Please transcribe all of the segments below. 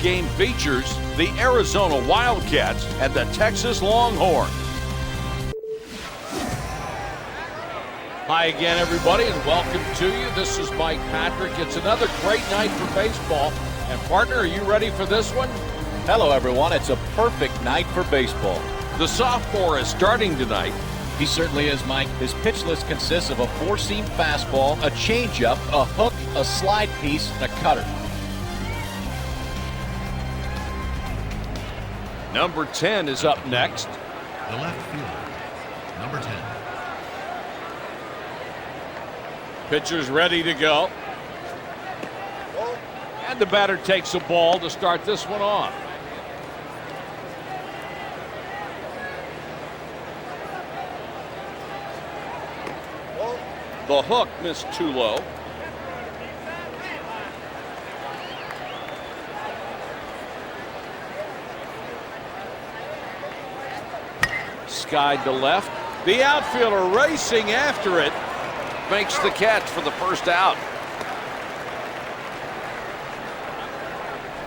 Game features the Arizona Wildcats and the Texas Longhorns. Hi again, everybody, and welcome to you. This is Mike Patrick. It's another great night for baseball. And partner, are you ready for this one? Hello, everyone. It's a perfect night for baseball. The sophomore is starting tonight. He certainly is, Mike. His pitch list consists of a four-seam fastball, a changeup, a hook, a slide piece, and a cutter. Number 10 is up next. The left fielder, number 10. Pitcher's ready to go. And the batter takes a ball to start this one off. The hook missed too low. Skied to left. The outfielder racing after it. Makes the catch for the first out.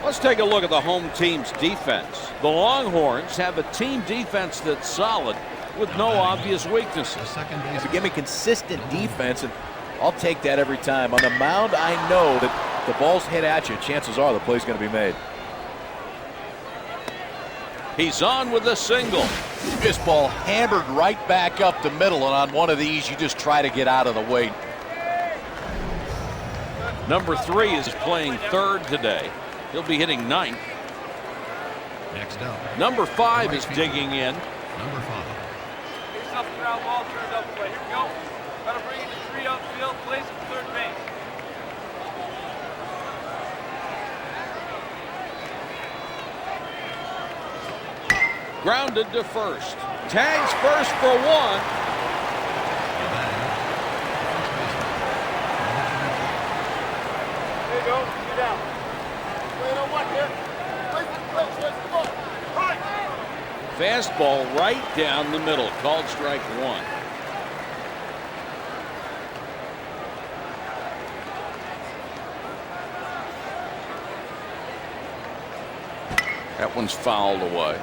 Let's take a look at the home team's defense. The Longhorns have a team defense that's solid with no obvious weaknesses. So give me consistent defense, and I'll take that every time. On the mound, I know that the ball's hit at you. Chances are the play's going to be made. He's on with a single. This ball hammered right back up the middle, and on one of these, you just try to get out of the way. Number 3 is playing third today. He'll be hitting ninth. Next up. Number 5 is digging in. Number 5. He's up and around, ball turned up play. Here we go. Got to bring in the 3 outfield, plays at third base. Grounded to first. Tags first for 1. There you go. Get down. Wait on one here. Place, come on. Fastball right down the middle. Called strike 1. That one's fouled away.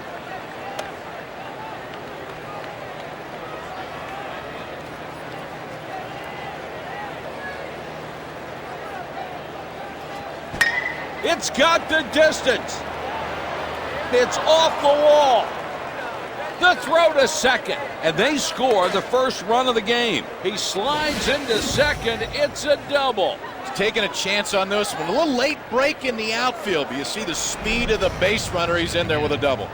It's got the distance. It's off the wall. The throw to second, and they score the first run of the game. He slides into second. It's a double. He's taking a chance on this one. A little late break in the outfield, but you see the speed of the base runner. He's in there with a double.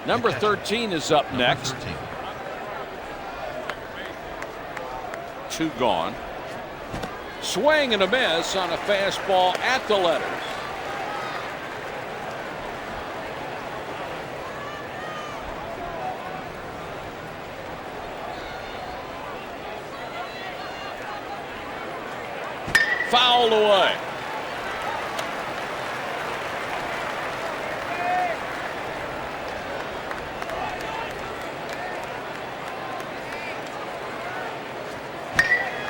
Number 13 is up next. 2 gone. Swing and a miss on a fastball at the letters. Fouled away.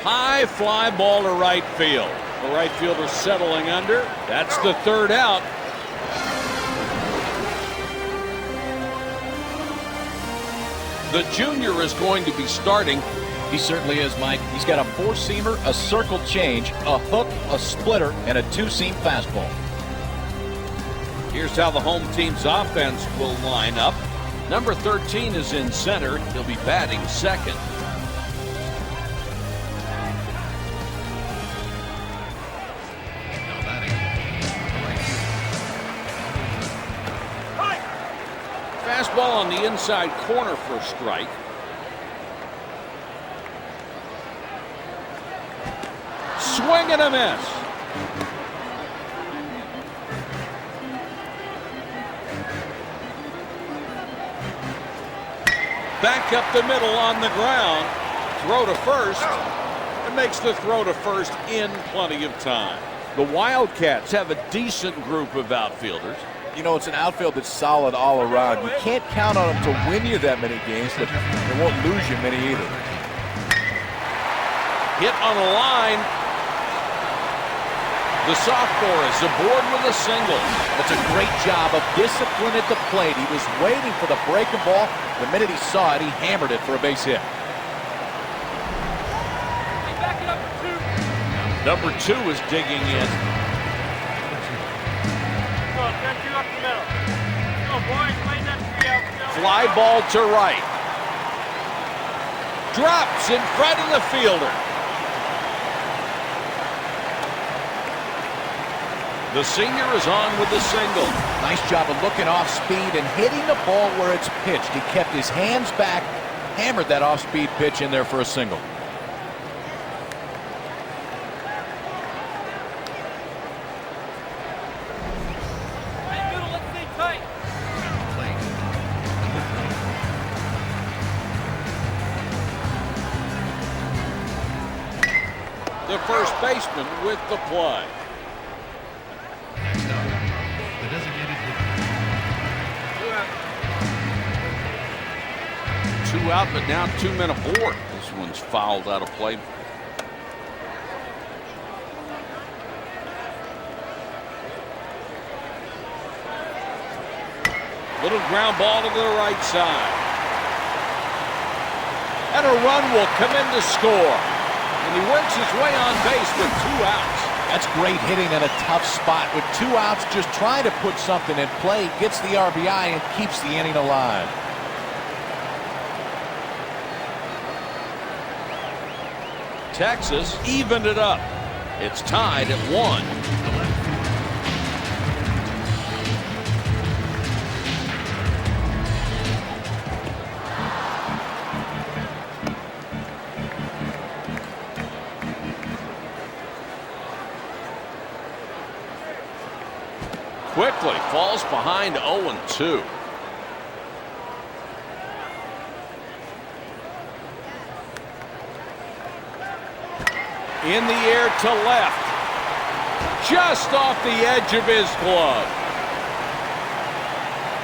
High fly ball to right field. The right fielder settling under. That's the third out. The junior is going to be starting. He certainly is, Mike. He's got a four-seamer, a circle change, a hook, a splitter, and a two-seam fastball. Here's how the home team's offense will line up. Number 13 is in center. He'll be batting second. Now batting, right fielder. Fastball on the inside corner for a strike. Swing and a miss. Back up the middle on the ground. Throw to first. It makes the throw to first in plenty of time. The Wildcats have a decent group of outfielders. You know, it's an outfield that's solid all around. You can't count on them to win you that many games, but they won't lose you many either. Hit on the line. The sophomore is aboard with a single. That's a great job of discipline at the plate. He was waiting for the breaking ball. The minute he saw it, he hammered it for a base hit. Back it up for 2. Number 2 is digging in. Come on, send 2 up the middle. Come on, boys, lay that 3 out. Fly ball to right. Drops in front of the fielder. The senior is on with the single. Nice job of looking off speed and hitting the ball where it's pitched. He kept his hands back, hammered that off-speed pitch in there for a single. Hey, middle, let's stay tight. Plate. The first baseman with the play. Next up, the designated hitter. 2 out, but now 2 men aboard. This one's fouled out of play. Little ground ball to the right side. And a run will come in to score. And he works his way on base with 2 outs. That's great hitting in a tough spot. With 2 outs, just trying to put something in play, gets the RBI and keeps the inning alive. Texas evened it up. It's tied at 1. The left fielder. Quickly falls behind 0-2. In the air to left. Just off the edge of his glove.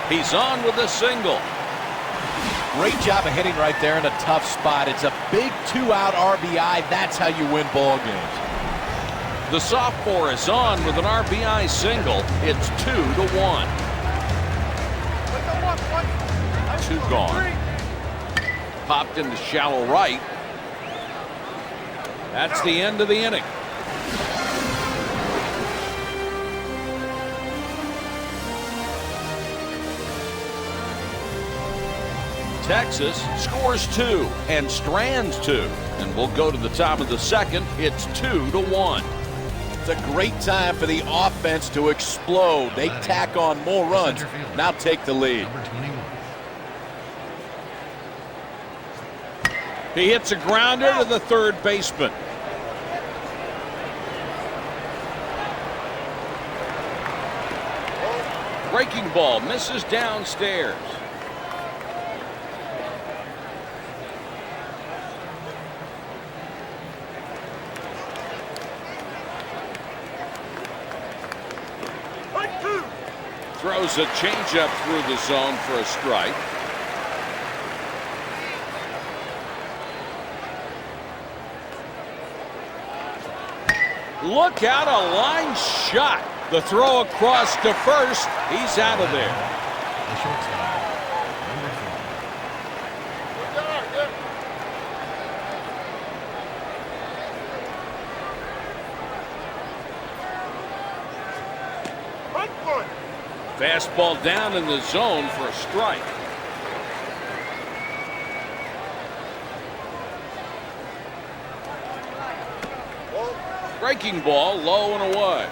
He's on with a single. Great job of hitting right there in a tough spot. It's a big 2-out RBI. That's how you win ball games. The sophomore is on with an RBI single. It's 2-1. 2 gone. Popped into shallow right. That's the end of the inning. Texas scores 2 and strands 2. And we'll go to the top of the second. It's 2-1. It's a great time for the offense to explode. They tack on more runs. Now take the lead. Number 21. He hits a grounder to the third baseman. Breaking ball misses downstairs. Throws a changeup through the zone for a strike. Look out, a line shot. The throw across to first. He's out of there. The shortstop. Number 4. Fastball down in the zone for a strike. Breaking ball low and away.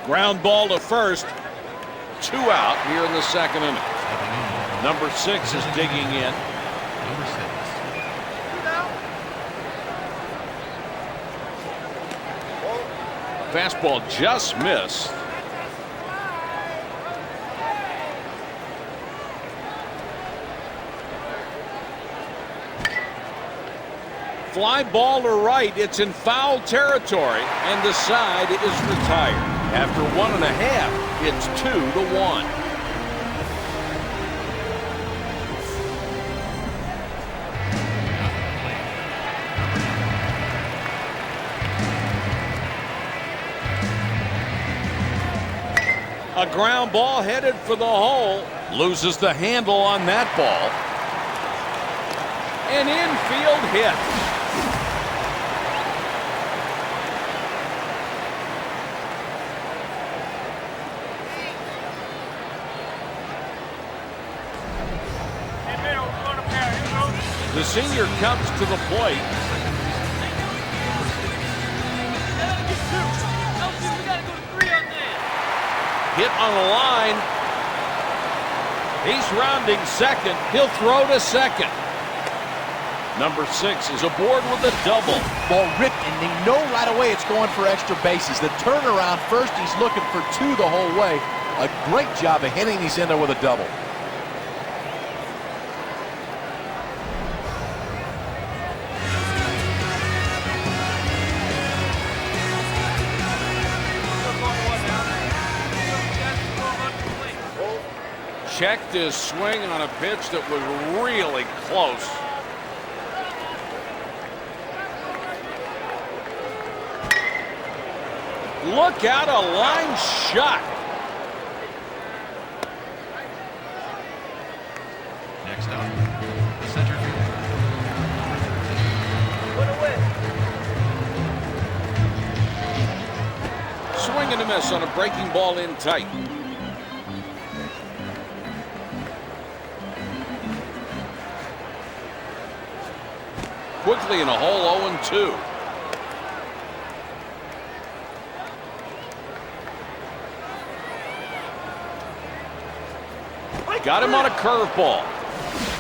Ground ball to first. 2 out here in the second inning. Number 6 is digging in. Number 6. Fastball just missed. Fly ball to right. It's in foul territory, and the side is retired. After 1.5, it's 2-1. A ground ball headed for the hole. Loses the handle on that ball. An infield hit. The senior comes to the plate. Hit on the line. He's rounding second. He'll throw to second. Number 6 is aboard with a double. Ball ripped, and they know right away it's going for extra bases. The turnaround first, he's looking for 2 the whole way. A great job of hitting these in there with a double. Checked his swing on a pitch that was really close. Look out, a line shot. Next up, the center fielder. Swing and a miss on a breaking ball in tight. Quickly in a hole, 0-2. Got him on a curveball.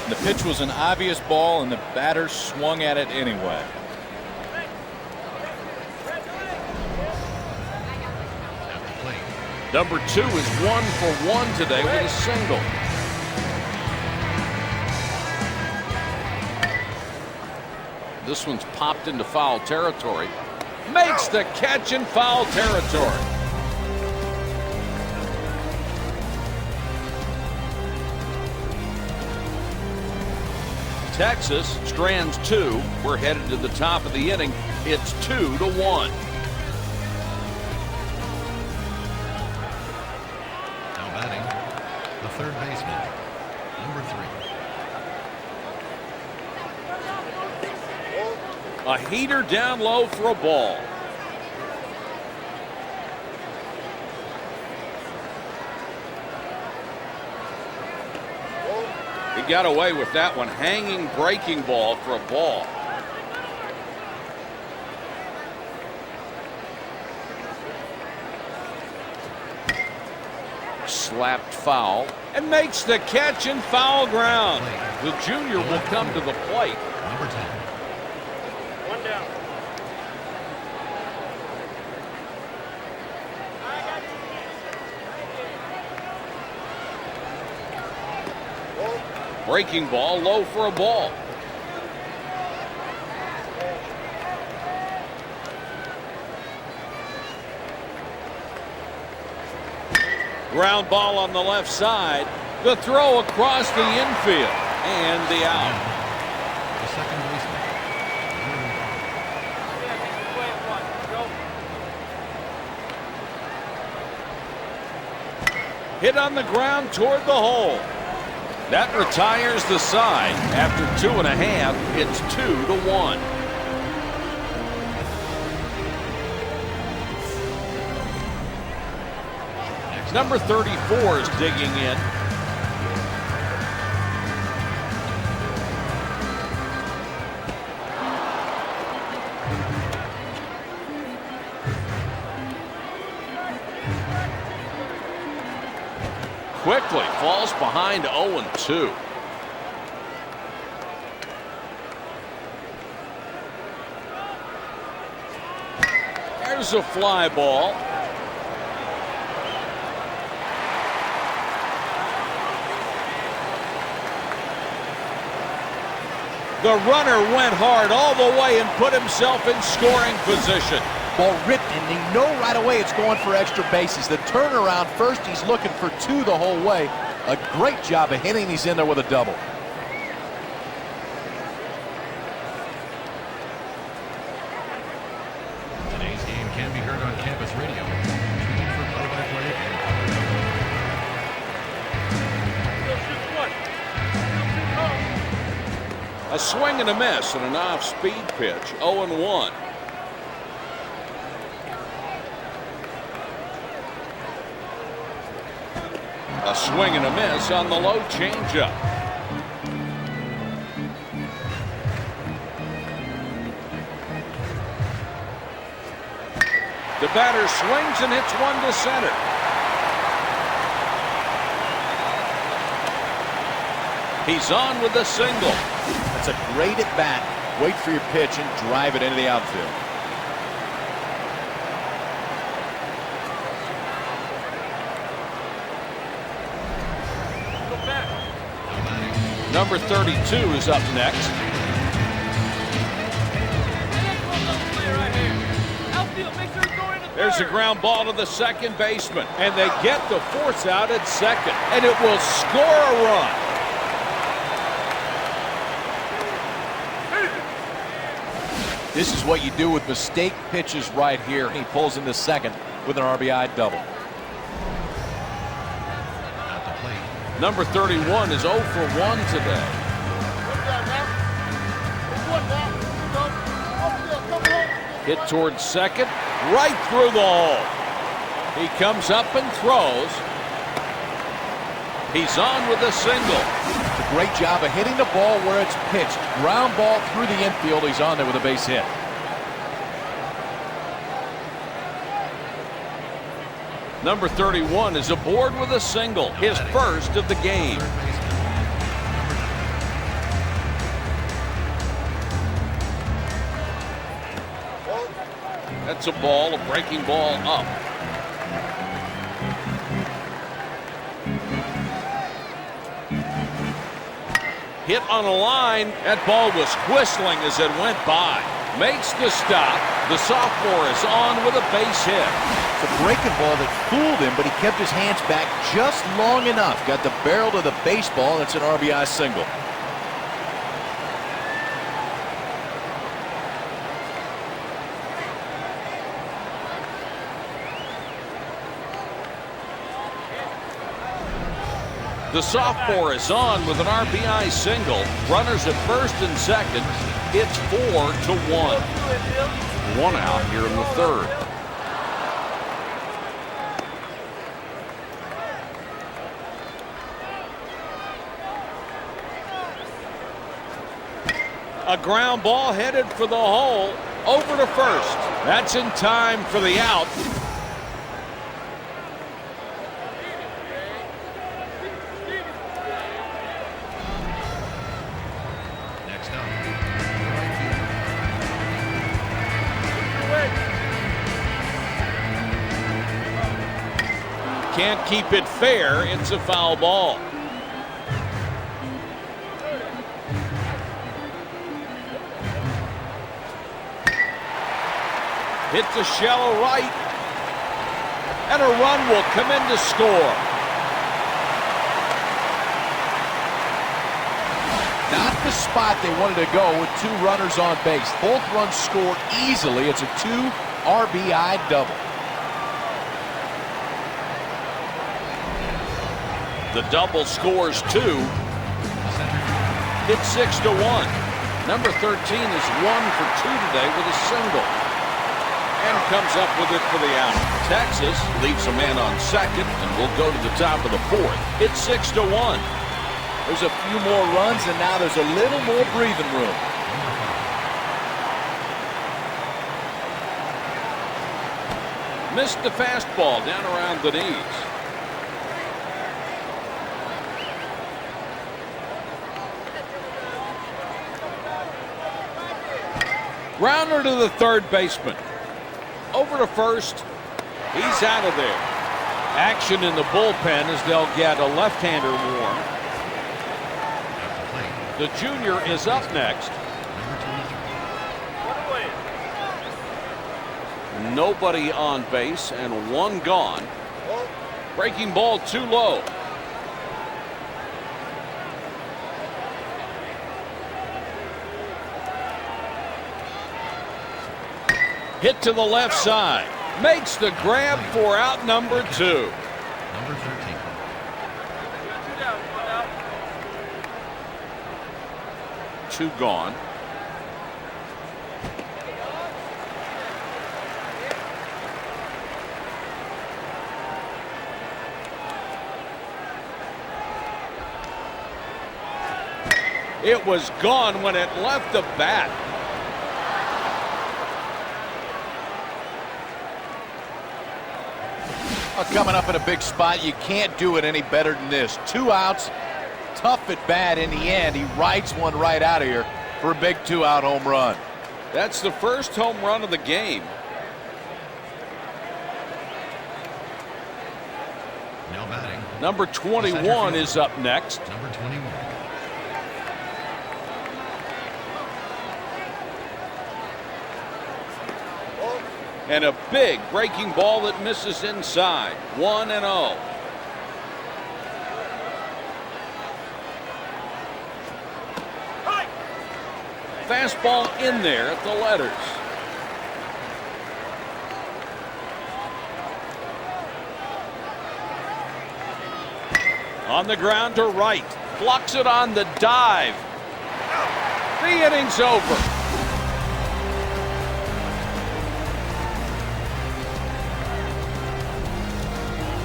The pitch was an obvious ball, and the batter swung at it anyway. At the plate, Number 2 is 1 for 1 today with a single. This one's popped into foul territory. Makes the catch in foul territory. Texas strands 2. We're headed to the top of the inning. It's 2-1. now batting, the third baseman, number 3. A heater down low for a ball. He got away with that one. Hanging breaking ball for a ball. Slapped foul and makes the catch in foul ground. The junior will come to the plate. Number 10. One down. Breaking ball low for a ball. Ground ball on the left side. The throw across the infield and the out. The second baseman, number 1. Hit on the ground toward the hole. That retires the side. After 2.5, it's 2-1. Number 34 is digging in. Quickly falls behind 0-2. There's a fly ball. The runner went hard all the way and put himself in scoring position. Ball ripped, and they know right away it's going for extra bases. The turnaround first, he's looking for 2 the whole way. A great job of hitting these in there with a double. Today's game can be heard on campus radio, tuned for play-by-play and color A swing and a miss and an off-speed pitch, 0-1. A swing and a miss on the low changeup. The batter swings and hits one to center. He's on with a single. That's a great at bat. Wait for your pitch and drive it into the outfield. Number 32 is up next. There's a ground ball to the second baseman, and they get the force out at second, and it will score a run. This is what you do with mistake pitches right here. He pulls into second with an RBI double. At the plate. Number 31 is 0 for 1 today. Hit towards second, right through the hole. He comes up and throws. He's on with a single. It's a great job of hitting the ball where it's pitched. Ground ball through the infield. He's on there with a base hit. Number 31 is aboard with a single, his first of the game. That's a ball, a breaking ball up. Hit on a line. That ball was whistling as it went by. Makes the stop. The sophomore is on with a base hit. It's a breaking ball that fooled him, but he kept his hands back just long enough. Got the barrel to the baseball, and it's an RBI single. The sophomore is on with an RBI single. Runners at first and second. It's 4-1. 1 out here in the third. A ground ball headed for the hole. Over to first. That's in time for the out. Next up. Can't keep it fair. It's a foul ball. Hit to shallow right. And a run will come in to score. Not the spot they wanted to go with 2 runners on base. Both runs scored easily. It's a 2 RBI double. The double scores 2. It's 6-1. Number 13 is 1 for 2 today with a single. And comes up with it for the out. Texas leaves a man on second and will go to the top of the 4th. It's 6-1. There's a few more runs, and now there's a little more breathing room. Missed the fastball down around the knees. Grounder to the third baseman. Over to first. He's out of there. Action in the bullpen as they'll get a left-hander warm. The junior is up next. Nobody on base and 1 gone. Breaking ball too low. Hit to the left side. Makes the grab for out number 2. Number 13. 2 gone. It was gone when it left the bat. Coming up in a big spot, you can't do it any better than this. 2 outs, tough at bat in the end. He rides one right out of here for a big 2-out home run. That's the first home run of the game. Now batting. Number 21 is up next. Number 21. And a big breaking ball that misses inside. 1-0. Fastball in there at the letters. On the ground to right. Blocks it on the dive. The inning's over.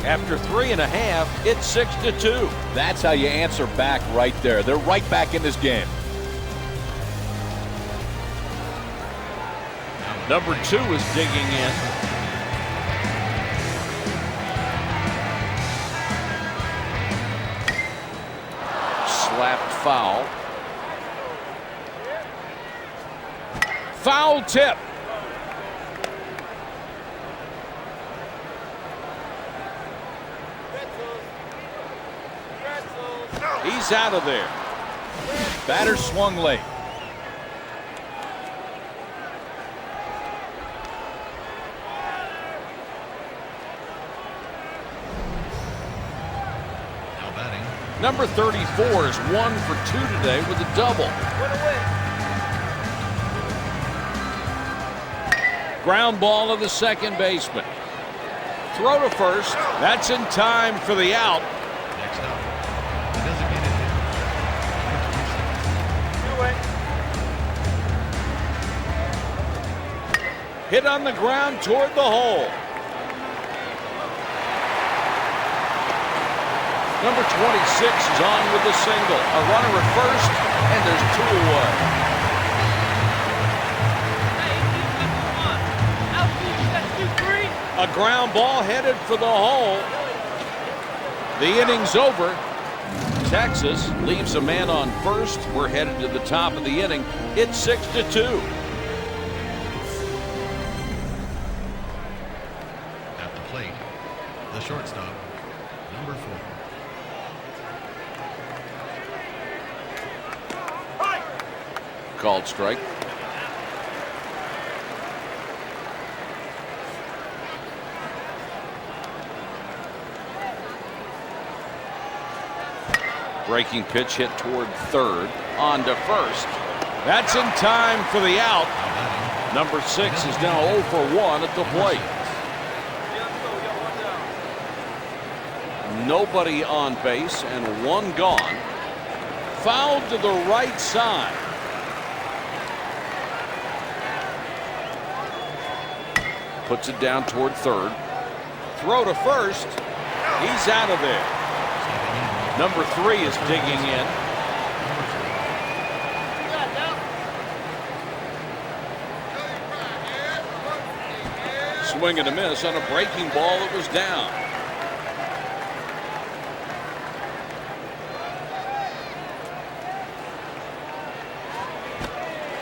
After 3.5, it's 6-2. That's how you answer back right there. They're right back in this game. Number 2 is digging in. Slapped foul. Foul tip. He's out of there. Batter swung late. Now batting. Number 34 is 1 for 2 today with a double. Ground ball to the second baseman. Throw to first. That's in time for the out. Next up, the designated hitter. Hit on the ground toward the hole. Number 26 is on with the single. A runner at first, and there's 2 away. A ground ball headed for the hole. The inning's over. Texas leaves a man on first. We're headed to the top of the inning. It's 6-2. At the plate, the shortstop, number 4. Called strike. Breaking pitch hit toward third. On to first. That's in time for the out. Number 6 is now 0 for 1 at the plate. Nobody on base and 1 gone. Fouled to the right side. Puts it down toward third. Throw to first. He's out of there. Number 3 is digging in. Swing and a miss on a breaking ball that was down.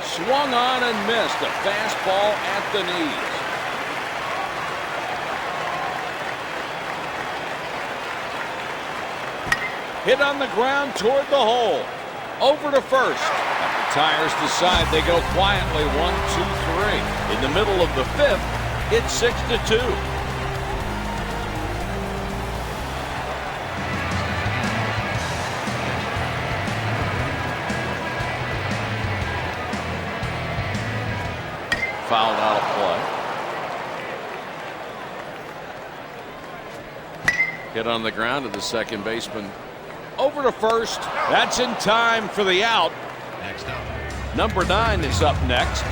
Swung on and missed. A fastball at the knees. Hit on the ground toward the hole. Over to first. After tires decide, they go quietly 1, 2, 3. In the middle of the 5th, it's 6-2. Fouled out of play. Hit on the ground to the second baseman. Over to first. That's in time for the out. Next up, Number 9 is up next.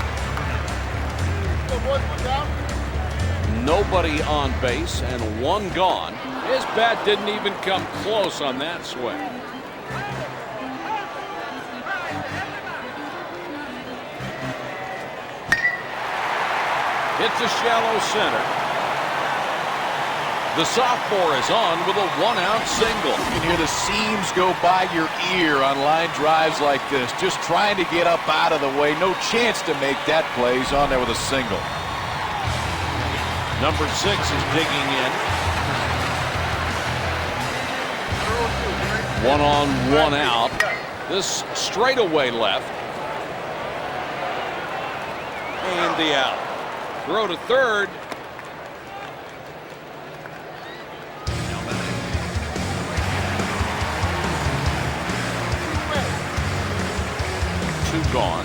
Nobody on base and one gone. His bat didn't even come close on that swing. Hits a shallow center. The sophomore is on with a 1-out single. You can hear the seams go by your ear on line drives like this. Just trying to get up out of the way. No chance to make that play. He's on there with a single. Number 6 is digging in. 1 on, 1 out. This straightaway left. And the out. Throw to third. Two gone.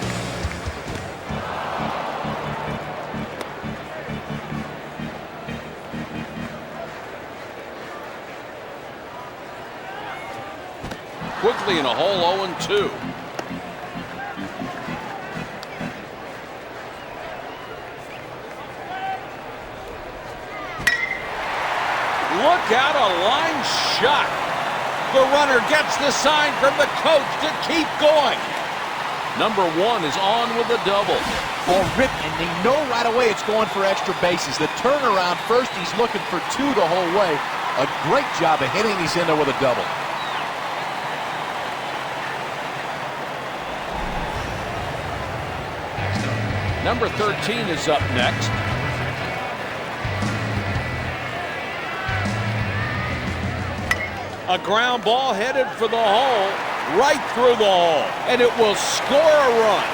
Quickly in a hole, 0-2. Look out, a line shot. The runner gets the sign from the coach to keep going. Number 1 is on with a double. Ball ripped, and they know right away it's going for extra bases. The turnaround first, he's looking for 2 the whole way. A great job of hitting. He's in there with a double. Number 13 is up next. A ground ball headed for the hole, right through the hole, and it will score a run.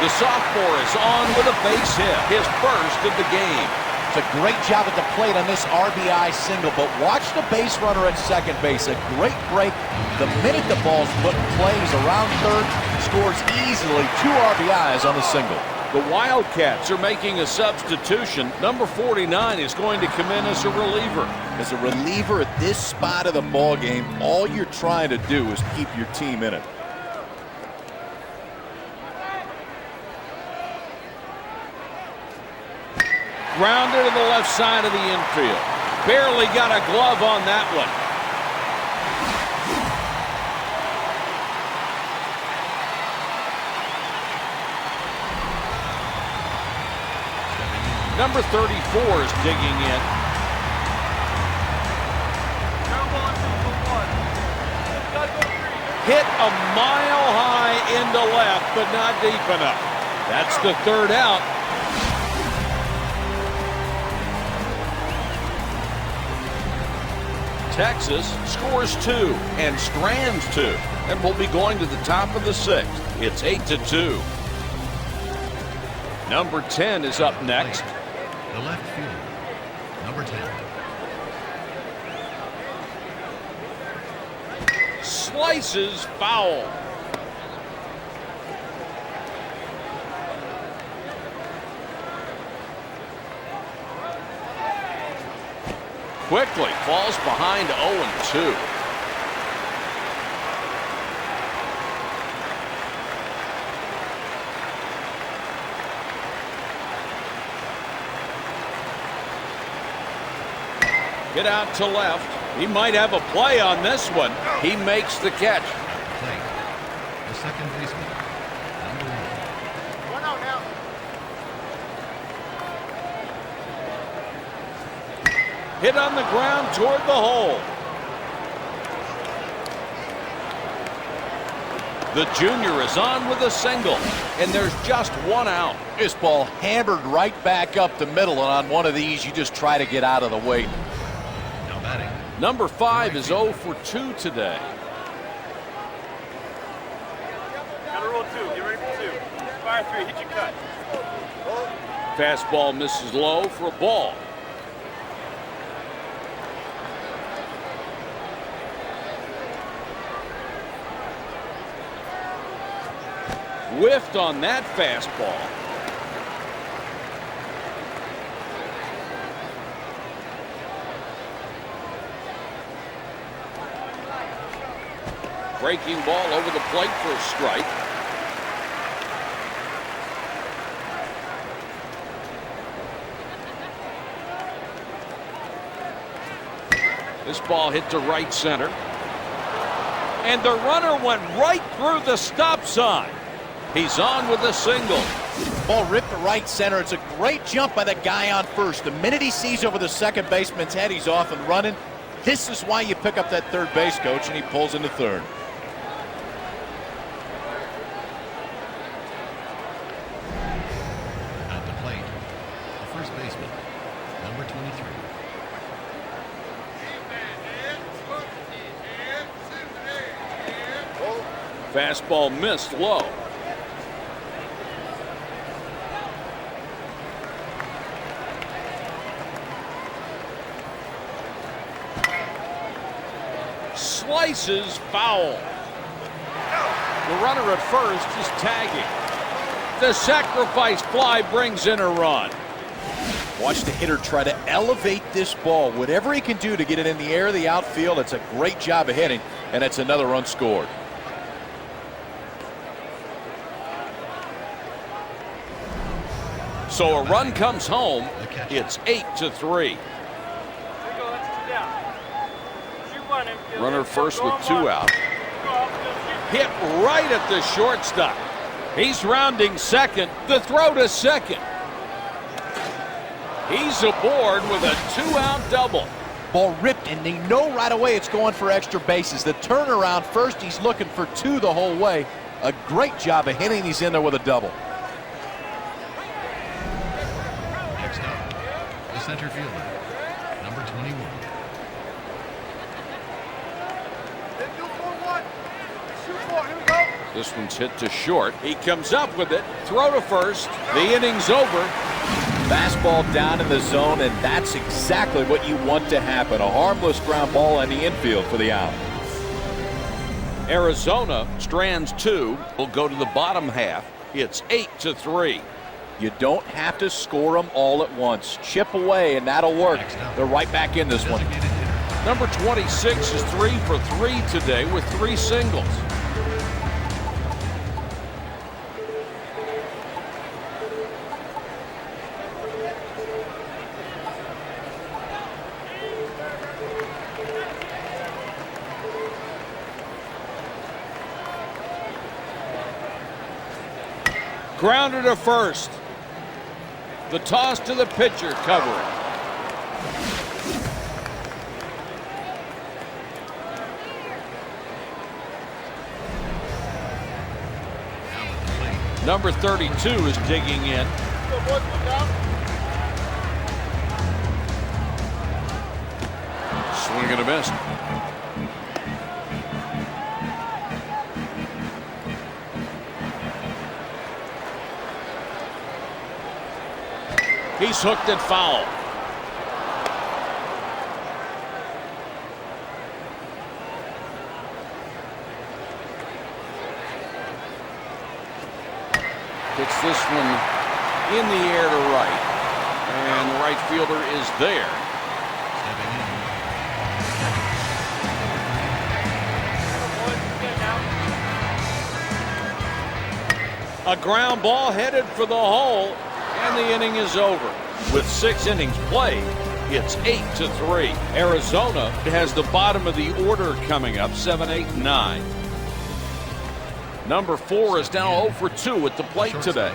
The sophomore is on with a base hit, his first of the game. It's a great job at the plate on this RBI single, but watch the base runner at second base. A great break. The minute the ball's put in play, he's around third, scores easily 2 RBIs on the single. The Wildcats are making a substitution. Number 49 is going to come in as a reliever. As a reliever at this spot of the ball game, all you're trying to do is keep your team in it. Grounded to the left side of the infield. Barely got a glove on that one. Number 34 is digging in. Hit a mile high into left, but not deep enough. That's the third out. Texas scores 2 and strands 2, and will be going to the top of the 6th. It's 8-2. Number 10 is up next. The left fielder, number 10. Slices foul. Quickly falls behind 0-2. Get out to left. He might have a play on this one. He makes the catch. Plate, the second baseman, number 1. 1 out now. Hit on the ground toward the hole. The junior is on with a single, and there's just 1 out. This ball hammered right back up the middle, and on one of these, you just try to get out of the way. Now batting. Number 5 is 0 for 2 today. Got to roll 2. Get ready for 2. Fire 3. Hit your cut. Fastball misses low for a ball. Whiffed on that fastball. Breaking ball over the plate for a strike. This ball hit to right center. And the runner went right through the stop sign. He's on with a single. Ball ripped to right center. It's a great jump by the guy on first. The minute he sees over the second baseman's head, he's off and running. This is why you pick up that third base coach, and he pulls into third. At the plate, the first baseman, number 23. Fastball missed low. Slices foul. The runner at first is tagging. The sacrifice fly brings in a run. Watch the hitter try to elevate this ball. Whatever he can do to get it in the air of the outfield, it's a great job of hitting, and it's another run scored. So a run comes home. It's 8-3. Runner first with 2 out. Hit right at the shortstop. He's rounding second. The throw to second. He's aboard with a 2-out double. Ball ripped, and they know right away it's going for extra bases. The turnaround first, he's looking for 2 the whole way. A great job of hitting. He's in there with a double. Next up, the center fielder, number 21. This one's hit to short. He comes up with it. Throw to first. The inning's over. Fastball down in the zone, and that's exactly what you want to happen. A harmless ground ball in the infield for the out. Arizona strands 2. Will go to the bottom half. It's 8-3. You don't have to score them all at once. Chip away, and that'll work. They're right back in this one. Number 26 is 3 for 3 today with 3 singles. Grounded to first. The toss to the pitcher, covering. Number 32 is digging in. Swing and a miss. He's hooked and foul. Gets this one in the air to right. And the right fielder is there. A ground ball headed for the hole. And the inning is over. With 6 innings played, it's 8-3. Arizona has the bottom of the order coming up, 7, 8, 9. Number 4 is now 0 for 2 at the plate today.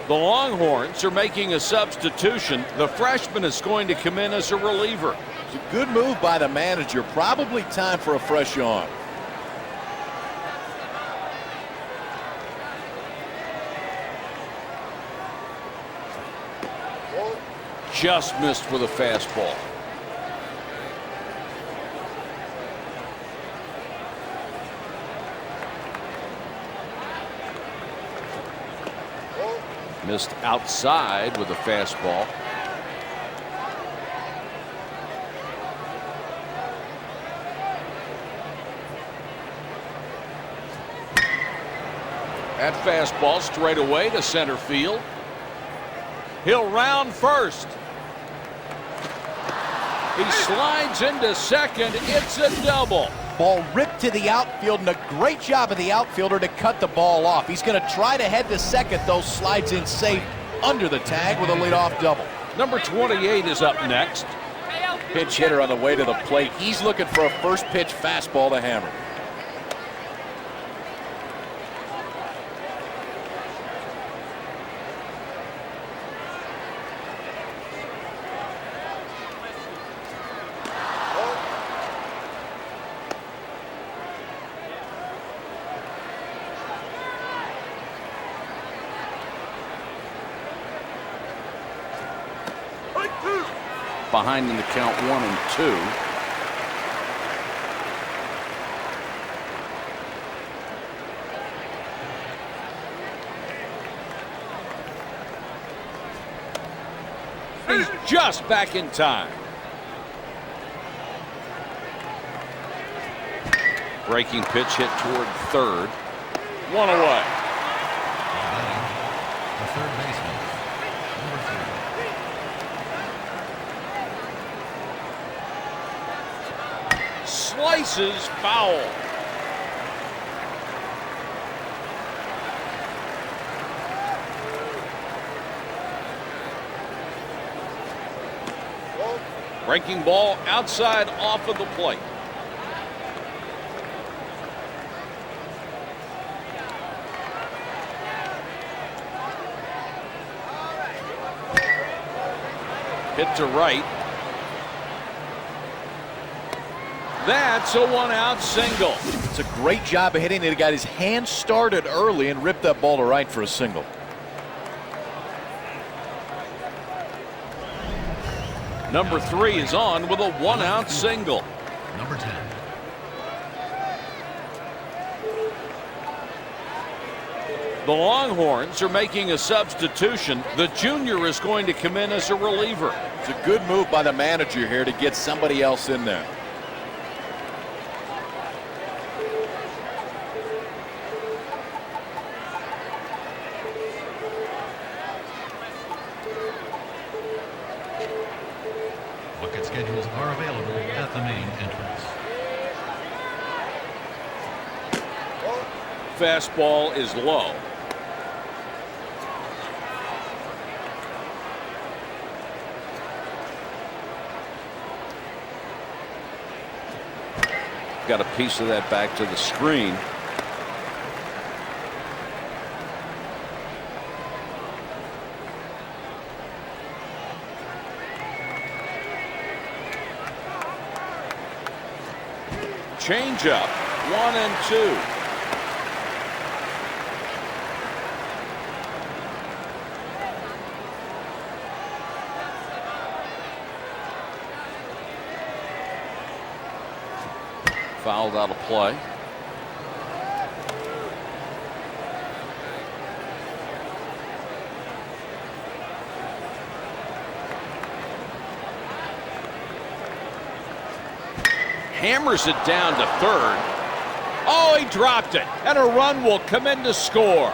The Longhorns are making a substitution. The freshman is going to come in as a reliever. It's a good move by the manager. Probably time for a fresh arm. Just missed with a fastball. Missed outside with a fastball. That fastball straight away to center field. He'll round first. He slides into second. It's a double. Ball ripped to the outfield, and a great job of the outfielder to cut the ball off. He's going to try to head to second, though. Slides in safe under the tag with a leadoff double. Number 28 is up next. Pinch hitter on the way to the plate. He's looking for a first pitch fastball to hammer. Behind in the count 1-2. He's just back in time. Breaking pitch hit toward third. One away. Batting, the third baseman, number 3. Slices foul. Breaking ball outside off of the plate. Hit to right. That's a 1-out single. It's a great job of hitting it. He got his hand started early and ripped that ball to right for a single. Number 3 is on with a 1-out single. Number 10. The Longhorns are making a substitution. The junior is going to come in as a reliever. It's a good move by the manager here to get somebody else in there. Bucket schedules are available at the main entrance. Fastball is low. Got a piece of that back to the screen. Change up, 1-2. Fouled out of play. Hammers it down to third. Oh, he dropped it, and a run will come in to score.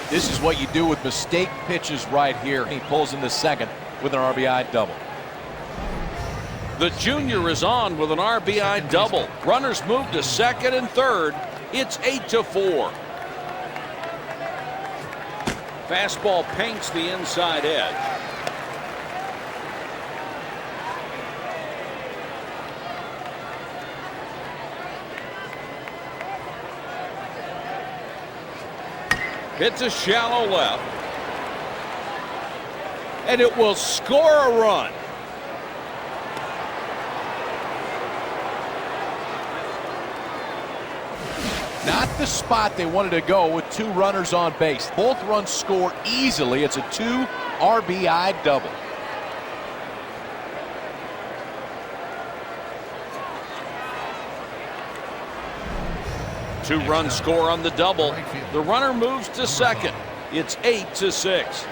This is what you do with mistake pitches right here. He pulls into second with an RBI double. The junior is on with an RBI double. Runners move to second and third. It's 8-4. Fastball paints the inside edge. Hits a shallow left. And it will score a run. Not the spot they wanted to go with 2 runners on base. Both runs score easily. It's a 2 RBI double. Two-run score on the double. The runner moves to second. It's 8-6.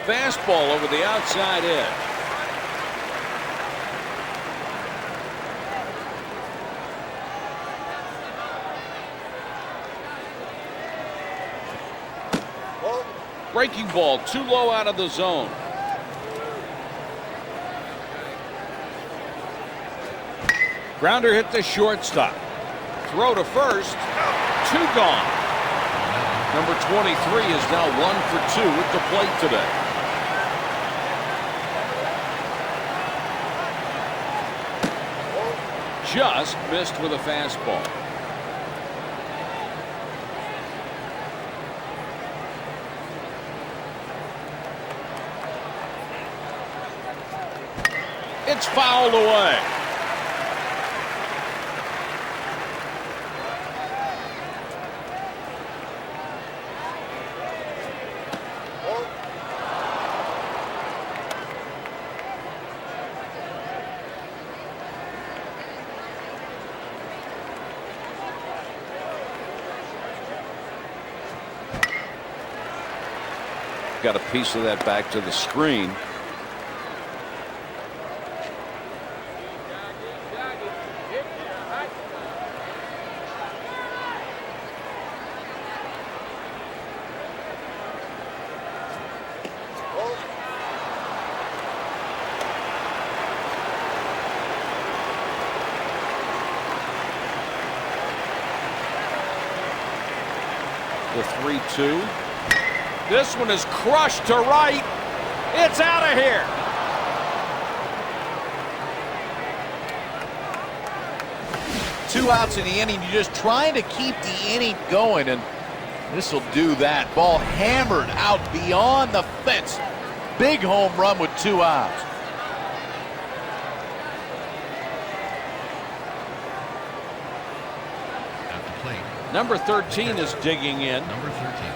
Fastball over the outside edge. Breaking ball too low out of the zone. Grounder hit the shortstop. Throw to first. 2 gone. Number 23 is now 1 for 2 at the plate today. Just missed with a fastball. It's fouled away. Got a piece of that back to the screen. The 3-2. This one is crushed to right. It's out of here. Two outs in the inning. You're just trying to keep the inning going, and this will do that. Ball hammered out beyond the fence. Big home run with 2 outs. At the plate, Number 13 is digging in. number 13.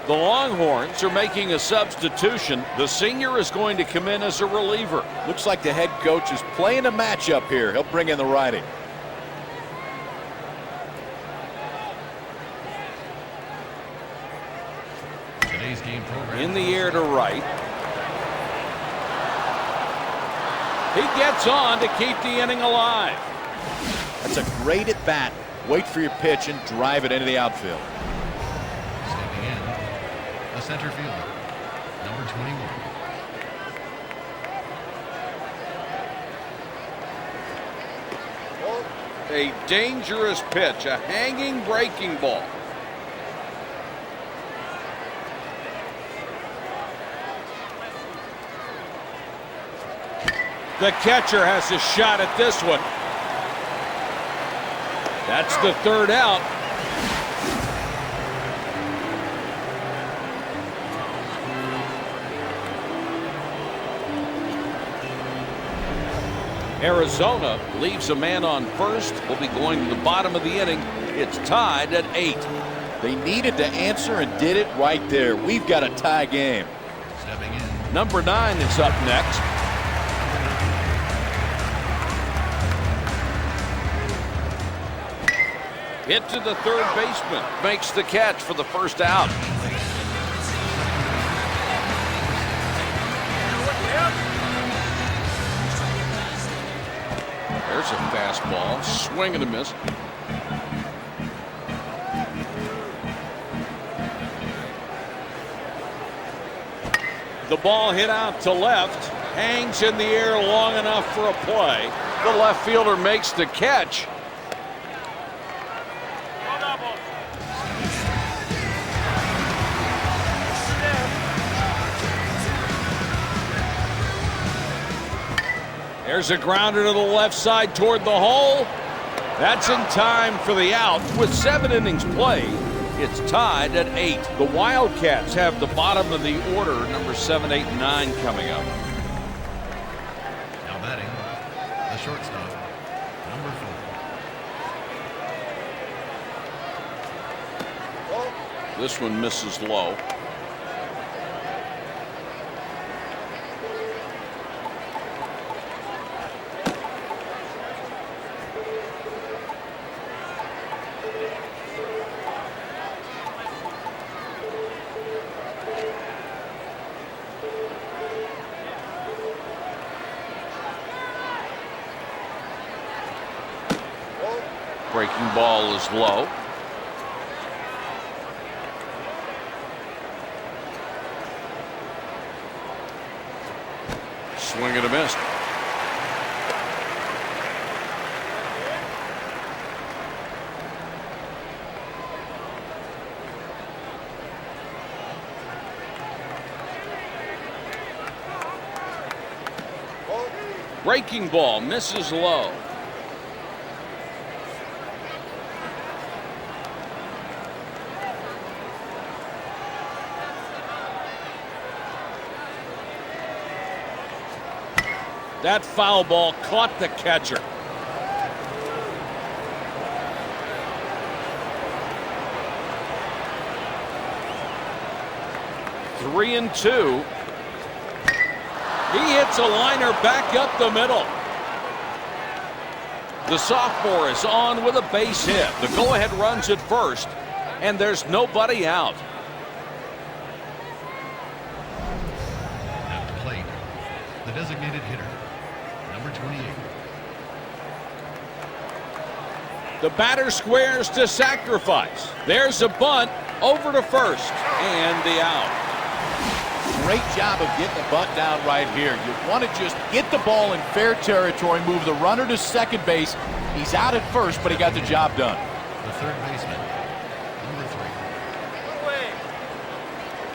The Longhorns are making a substitution. The senior is going to come in as a reliever. Looks like the head coach is playing a matchup here. He'll bring in the righty. Today's game program. In the air to right. He gets on to keep the inning alive. That's a great at bat. Wait for your pitch and drive it into the outfield. Stepping in, the center fielder, number 21. A dangerous pitch, a hanging breaking ball. The catcher has a shot at this one. That's the 3rd out. Arizona leaves a man on first. Will be going to the bottom of the inning. It's tied at 8. They needed to answer and did it right there. We've got a tie game. Stepping in, Number 9 is up next. Hit to the 3rd baseman. Makes the catch for the 1st out. There's a fastball. Swing and a miss. The ball hit out to left. Hangs in the air long enough for a play. The left fielder makes the catch. There's a grounder to the left side toward the hole. That's in time for the out. With 7 innings played, it's tied at 8. The Wildcats have the bottom of the order, number 7, 8, and 9 coming up. now batting, the shortstop, number 4. This one misses low. breaking ball is low. Swing and a miss. Breaking ball misses low. That foul ball caught the catcher. Three and two. He hits a liner back up the middle. The sophomore is on with a base hit. The go-ahead run's at first, and there's nobody out. At the plate, the designated hitter, number 28. The batter squares to sacrifice. There's a bunt over to first, and the out. Great job of getting the bunt down right here. You want to just get the ball in fair territory, move the runner to second base. He's out at first, but he got the job done. The third baseman, number 3.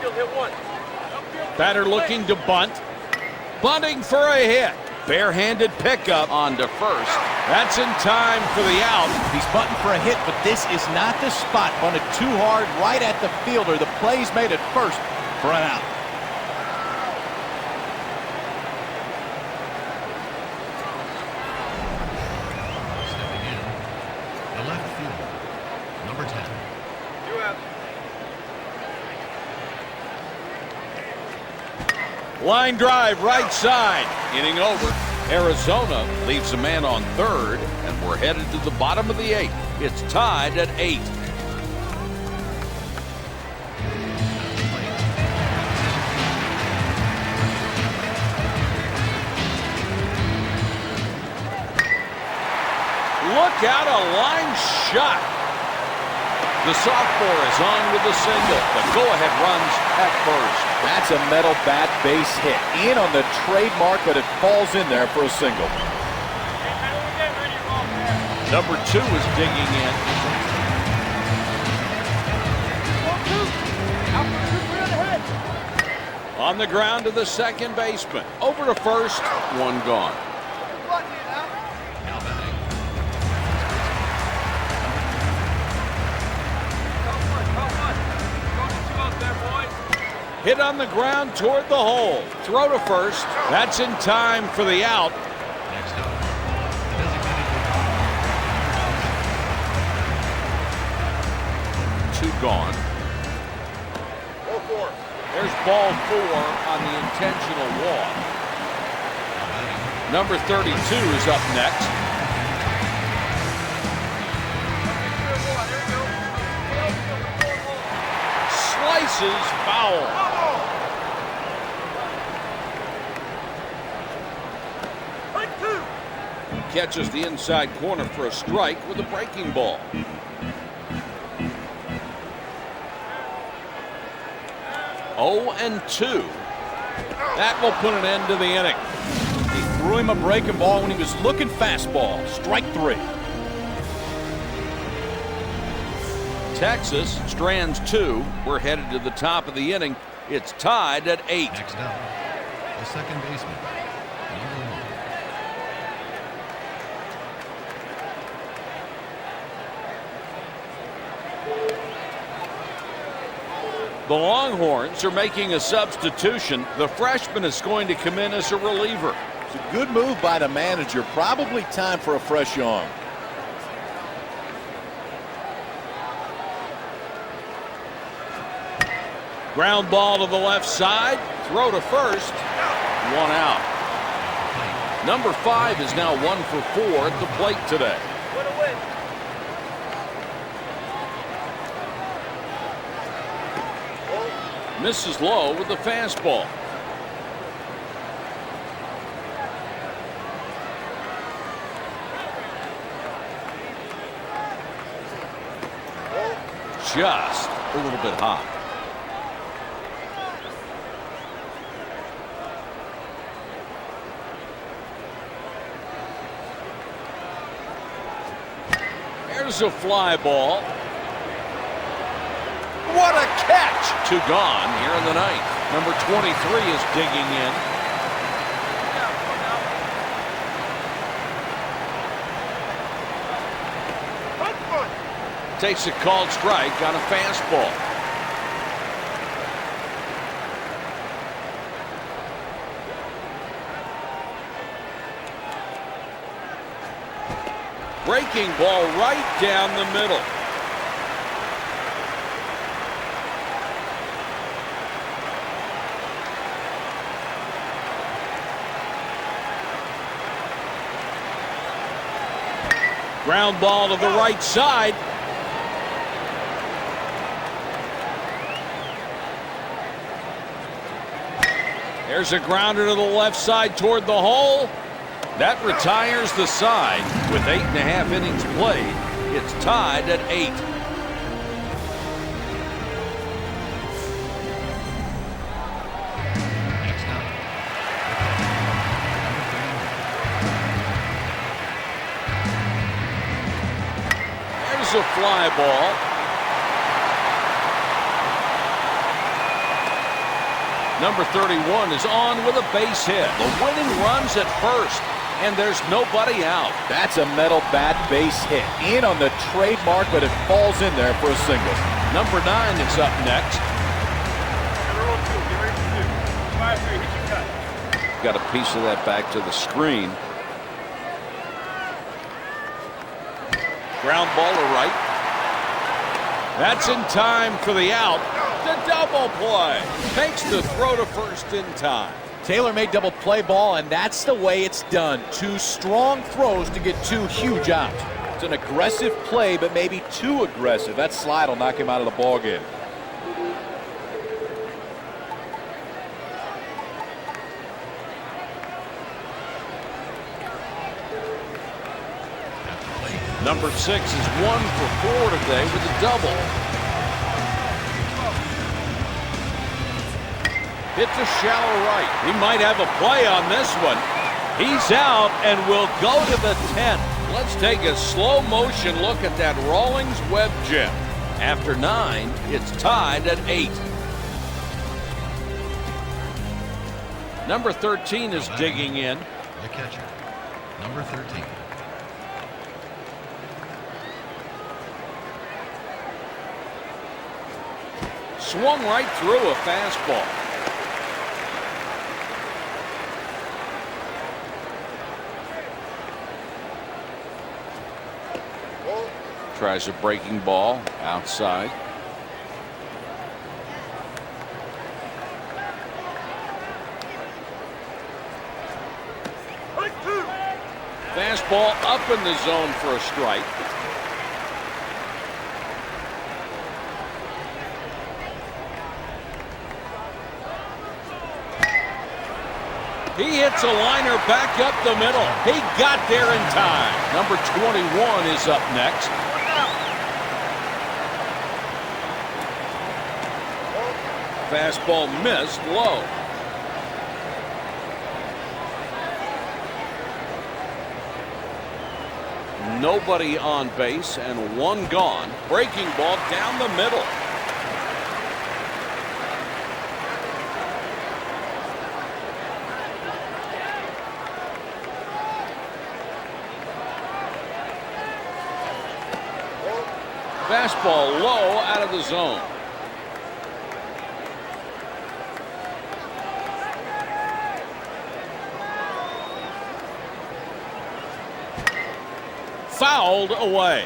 Field hit one. Batter looking to bunt. Bunting for a hit. Barehanded pickup on to first. That's in time for the out. He's bunting for a hit, but this is not the spot. Bunted too hard right at the fielder. The play's made at first for an out. Stepping in, the left fielder, number 10. You out. Line drive right side. Inning over. Arizona leaves a man on third, and we're headed to the bottom of the eighth. It's tied at 8. Look out, a line shot. The sophomore is on with the single. The go-ahead runs at first. That's a metal bat base hit. In on the trademark, but it falls in there for a single. Number 2 is digging in. On the ground to the second baseman. Over to first. One gone. Now batting, Hit on the ground toward the hole. Throw to first. That's in time for the out. next up, the designated hitter. 2 gone. Go for it. There's ball 4 on the intentional walk. Now batting, Number 32 is up next. Slices foul. Catches the inside corner for a strike with a breaking ball. Oh and 2. That will put an end to the inning. He threw him a breaking ball when he was looking fastball. Strike 3. Texas strands 2. We're headed to the top of the inning. It's tied at 8. next up, the second baseman, number 1. The Longhorns are making a substitution. The freshman is going to come in as a reliever. It's a good move by the manager. Probably time for a fresh arm. Ground ball to the left side. Throw to first. 1 out. Number 5 is now 1 for 4 at the plate today. Misses low with the fastball. just a little bit high. There's a fly ball. What a catch! 2 gone here in the ninth. Number 23 is digging in. Takes a called strike on a fastball. Breaking ball right down the middle. Ground ball to the right side. There's a grounder to the left side toward the hole. That retires the side. With 8.5 innings played, it's tied at 8. Next up, There's a fly ball. Number 31 is on with a base hit. The winning run's at first, and there's nobody out. That's a metal bat base hit. In on the trademark, but it falls in there for a single. Number 9 is up next. Got a piece of that back to the screen. Ground ball to right. That's in time for the out. The double play. Makes the throw to first in time. Taylor made double play ball, and that's the way it's done. 2 strong throws to get 2 huge outs. It's an aggressive play, but maybe too aggressive. That slide will knock him out of the ball game. at the plate, Number 6 is 1 for 4 today with a double. Hits a shallow right. He might have a play on this one. He's out and will go to the 10th. Let's take a slow motion look at that Rawlings Webb gem. After 9, it's tied at 8. Number 13 is digging in. the catcher, number 13. Swung right through a fastball. Tries a breaking ball outside. Fastball up in the zone for a strike. He hits a liner back up the middle. He got there in time. Number 21 is up next. Fastball missed low. Nobody on base and 1 gone. Breaking ball down the middle. Fastball low out of the zone. Fouled away.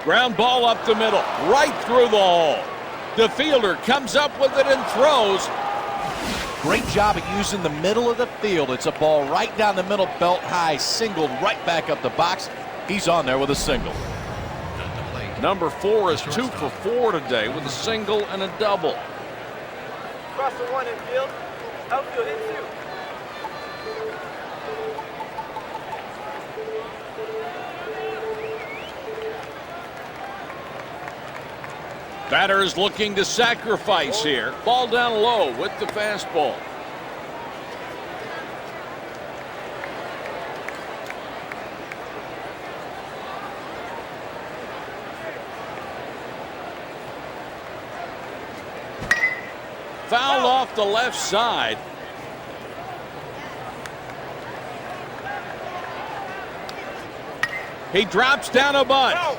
Ground ball up the middle, right through the hole. The fielder comes up with it and throws. Great job at using the middle of the field. It's a ball right down the middle, belt high, singled right back up the box. He's on there with a single. At the plate, Number 4 is 2 for 4 today with a single and a double. Cross the 1 infield. Outfield in 2. Batter is looking to sacrifice here. Ball down low with the fastball. Fouled off the left side. He drops down a bunt.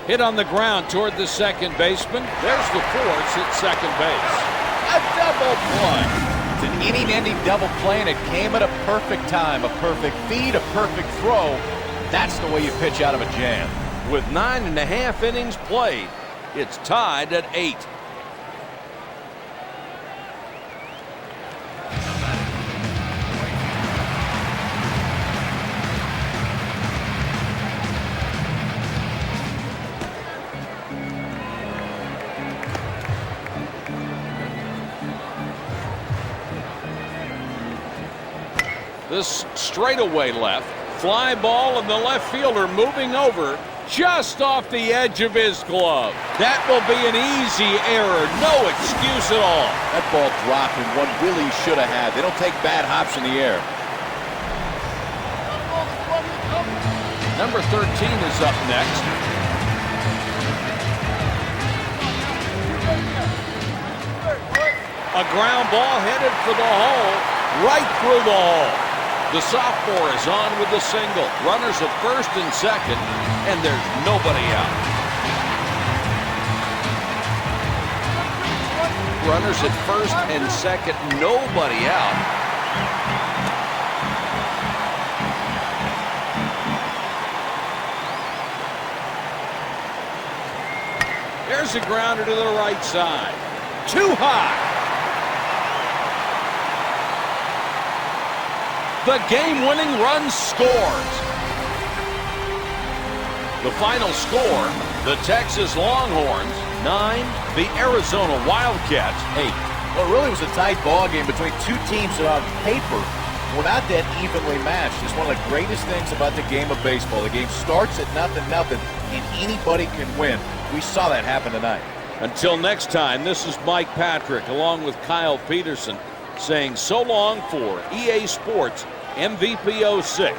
Hit on the ground toward the second baseman. There's the force at second base. A double play. It's an inning-ending double play, and it came at a perfect time. A perfect feed, a perfect throw. That's the way you pitch out of a jam. With 9.5 innings played, it's tied at 8. This straightaway left. Fly ball, and the left fielder moving over just off the edge of his glove. That will be an easy error. No excuse at all. That ball dropped in one Willie should have had. They don't take bad hops in the air. Number 13 is up next. A ground ball headed for the hole, right through the hole. The sophomore is on with the single. Runners at first and second, and there's nobody out. Runners at first and second, nobody out. There's a grounder to the right side. Too high. The game-winning run scores. The final score, the Texas Longhorns 9, the Arizona Wildcats 8. Well, it really was a tight ball game between two teams that on paper were not that evenly matched. It's one of the greatest things about the game of baseball. The game starts at 0-0, and anybody can win. We saw that happen tonight. Until next time, this is Mike Patrick along with Kyle Peterson saying so long for EA Sports MVP 06.